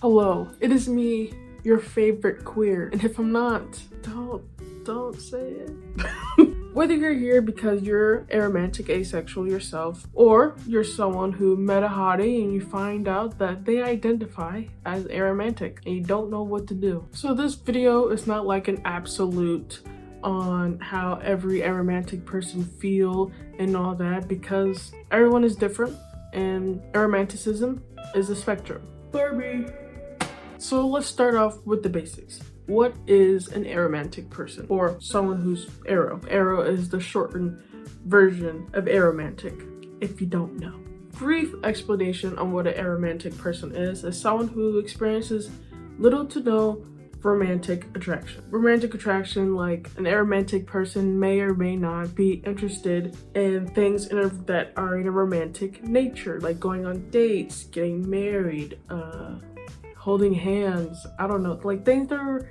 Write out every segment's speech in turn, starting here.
Hello, it is me, your favorite queer. And if I'm not, don't say it. Whether you're here because you're aromantic asexual yourself, or you're someone who met a hottie and you find out that they identify as aromantic and you don't know what to do. So this video is not like an absolute on how every aromantic person feel and all that, because everyone is different and aromanticism is a spectrum. Barbie! So let's start off with the basics. What is an aromantic person, or someone who's aro? Aro is the shortened version of aromantic, if you don't know. Brief explanation on what an aromantic person is someone who experiences little to no romantic attraction. Romantic attraction, like an aromantic person may or may not be interested in things that are in a romantic nature, like going on dates, getting married, holding hands, I don't know, like things that are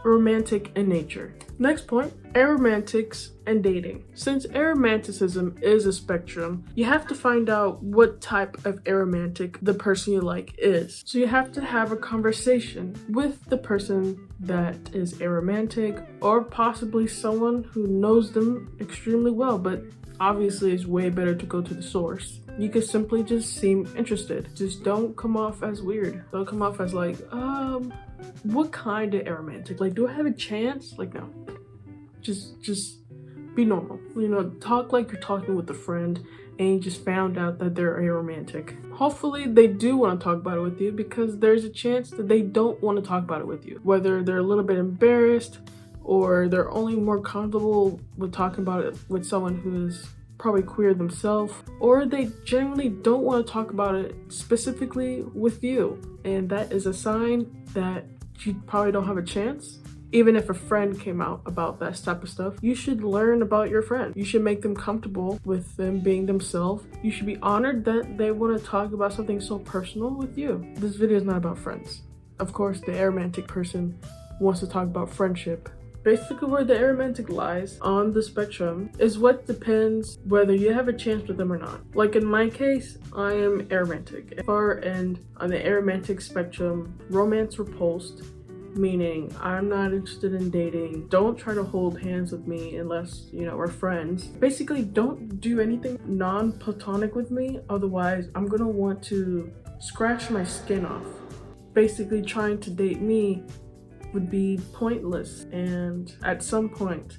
romantic in nature. Next point, aromantics and dating. Since aromanticism is a spectrum, you have to find out what type of aromantic the person you like is. So you have to have a conversation with the person that is aromantic, or possibly someone who knows them extremely well, but obviously it's way better to go to the source. You could simply just seem interested. Just don't come off as weird. Don't come off as like, what kind of aromantic? Like, do I have a chance? Like, no. Just be normal. You know, talk like you're talking with a friend and you just found out that they're aromantic. Hopefully they do want to talk about it with you, because there's a chance that they don't want to talk about it with you. Whether they're a little bit embarrassed, or they're only more comfortable with talking about it with someone who's probably queer themselves, or they genuinely don't want to talk about it specifically with you. And that is a sign that you probably don't have a chance. Even if a friend came out about that type of stuff, you should learn about your friend. You should make them comfortable with them being themselves. You should be honored that they want to talk about something so personal with you. This video is not about friends. Of course, the aromantic person wants to talk about friendship. Basically, where the aromantic lies on the spectrum is what depends whether you have a chance with them or not. Like in my case, I am aromantic. Far end on the aromantic spectrum, romance repulsed, meaning I'm not interested in dating. Don't try to hold hands with me unless, you know, we're friends. Basically, don't do anything non-platonic with me, otherwise I'm gonna want to scratch my skin off. Basically, trying to date me would be pointless, and at some point,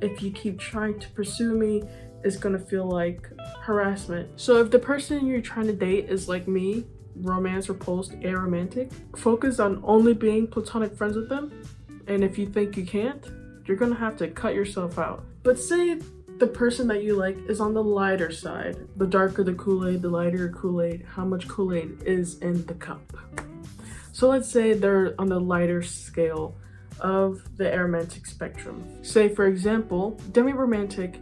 if you keep trying to pursue me, it's gonna feel like harassment. So if the person you're trying to date is like me, romance repulsed, aromantic, focus on only being platonic friends with them, and if you think you can't, you're gonna have to cut yourself out. But say the person that you like is on the lighter side. The darker the Kool-Aid, the lighter the Kool-Aid. How much Kool-Aid is in the cup? So let's say they're on the lighter scale of the aromantic spectrum. Say, for example, demi-romantic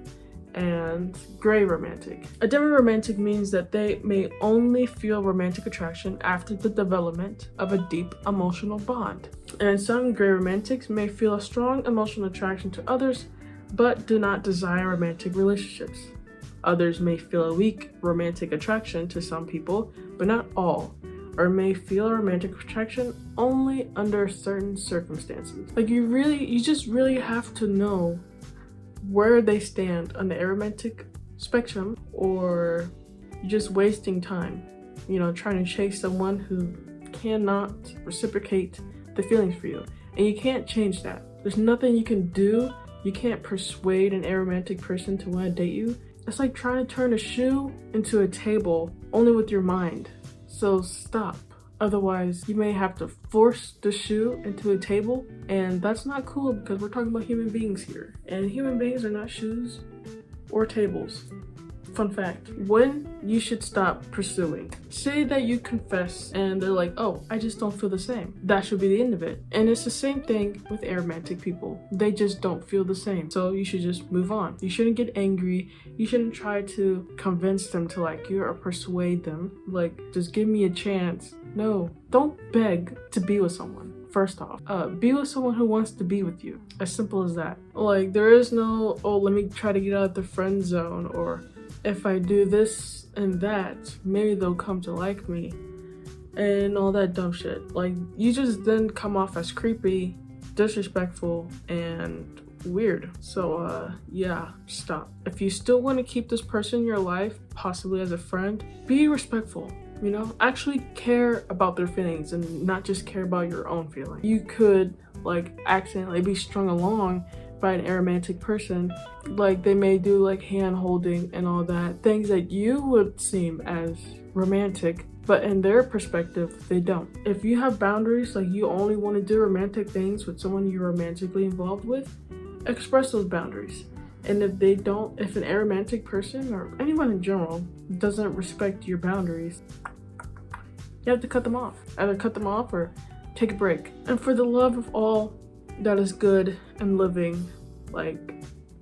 and gray romantic. A demi-romantic means that they may only feel romantic attraction after the development of a deep emotional bond. And some gray romantics may feel a strong emotional attraction to others, but do not desire romantic relationships. Others may feel a weak romantic attraction to some people, but not all, or may feel a romantic attraction only under certain circumstances. Like you just really have to know where they stand on the aromantic spectrum, or you're just wasting time, you know, trying to chase someone who cannot reciprocate the feelings for you. And you can't change that. There's nothing you can do. You can't persuade an aromantic person to want to date you. It's like trying to turn a shoe into a table only with your mind. So stop. Otherwise, you may have to force the shoe into a table, and that's not cool because we're talking about human beings here. And human beings are not shoes or tables. Fun fact, when you should stop pursuing. Say that you confess and they're like, oh, I just don't feel the same. That should be the end of it. And it's the same thing with aromantic people. They just don't feel the same. So you should just move on. You shouldn't get angry. You shouldn't try to convince them to like you or persuade them. Like, just give me a chance. No, don't beg to be with someone. First off, be with someone who wants to be with you. As simple as that. Like, there is no, oh, let me try to get out of the friend zone, or if I do this and that, maybe they'll come to like me. and all that dumb shit. Like, you just then come off as creepy, disrespectful, and weird. So yeah, stop. If you still want to keep this person in your life, possibly as a friend, be respectful. You know, actually care about their feelings and not just care about your own feelings. You could like accidentally be strung along by an aromantic person. Like, they may do like hand holding and all that, things that you would seem as romantic, but in their perspective, they don't. If you have boundaries, like you only want to do romantic things with someone you're romantically involved with, express those boundaries. And if they don't, if an aromantic person or anyone in general doesn't respect your boundaries, you have to cut them off. Either cut them off or take a break. And for the love of all that is good and living, like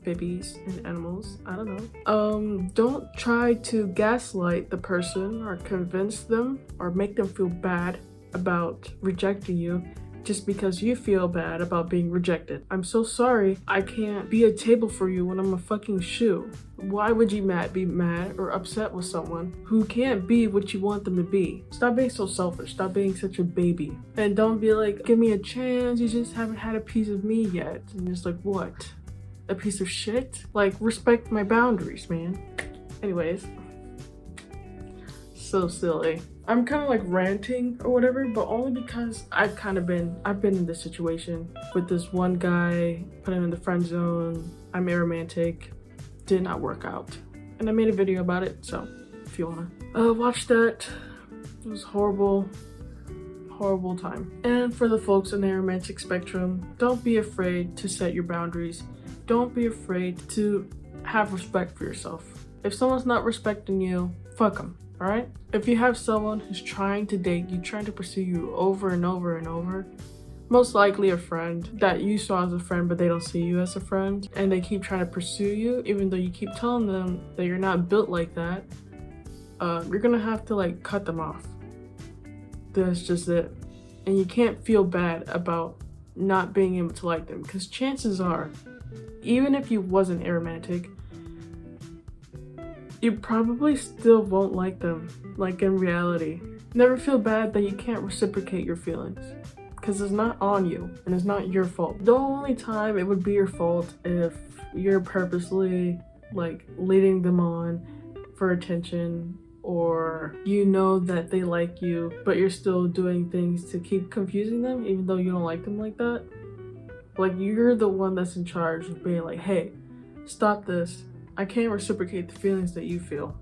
babies and animals, I don't know, don't try to gaslight the person or convince them or make them feel bad about rejecting you just because you feel bad about being rejected. I'm so sorry I can't be a table for you when I'm a fucking shoe. Why would you be mad or upset with someone who can't be what you want them to be? Stop being so selfish. Stop being such a baby. And don't be like, give me a chance, you just haven't had a piece of me yet. And it's like, what? A piece of shit? Like, respect my boundaries, man. Anyways, so silly. I'm kind of like ranting or whatever, but only because I've been in this situation with this one guy, put him in the friend zone. I'm aromantic, did not work out, and I made a video about it. So if you wanna watch that, it was horrible time. And for the folks in the aromantic spectrum, don't be afraid to set your boundaries. Don't be afraid to have respect for yourself. If someone's not respecting you, fuck them. All right? If you have someone who's trying to date you, trying to pursue you over and over and over, most likely a friend that you saw as a friend but they don't see you as a friend, and they keep trying to pursue you even though you keep telling them that you're not built like that, you're gonna have to like cut them off. That's just it. And you can't feel bad about not being able to like them, because chances are, even if you wasn't aromantic, you probably still won't like them, like in reality. Never feel bad that you can't reciprocate your feelings, because it's not on you and it's not your fault. The only time it would be your fault if you're purposely like leading them on for attention, or you know that they like you but you're still doing things to keep confusing them even though you don't like them like that. Like, you're the one that's in charge of being like, hey, stop this. I can't reciprocate the feelings that you feel.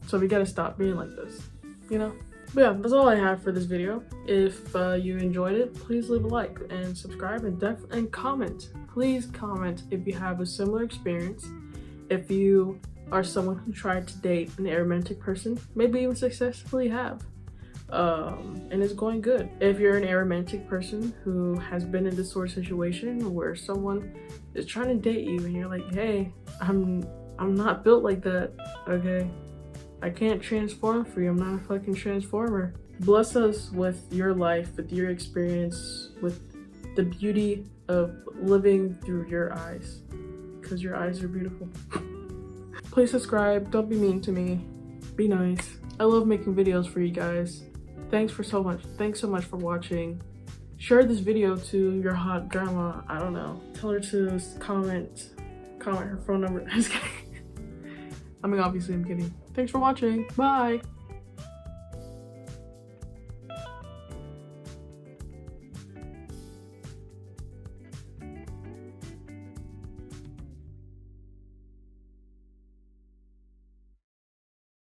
So we gotta stop being like this, you know? But yeah, that's all I have for this video. If you enjoyed it, please leave a like and subscribe and comment. Please comment if you have a similar experience. If you are someone who tried to date an aromantic person, maybe even successfully have. And it's going good. If you're an aromantic person who has been in this sort of situation where someone is trying to date you and you're like, hey, I'm not built like that, okay? I can't transform for you. I'm not a fucking transformer. Bless us with your life, with your experience, with the beauty of living through your eyes, because your eyes are beautiful. Please subscribe. Don't be mean to me. Be nice. I love making videos for you guys. Thanks so much for watching. Share this video to your hot grandma. I don't know. Tell her to comment her phone number. I mean, obviously I'm kidding. Thanks for watching. Bye.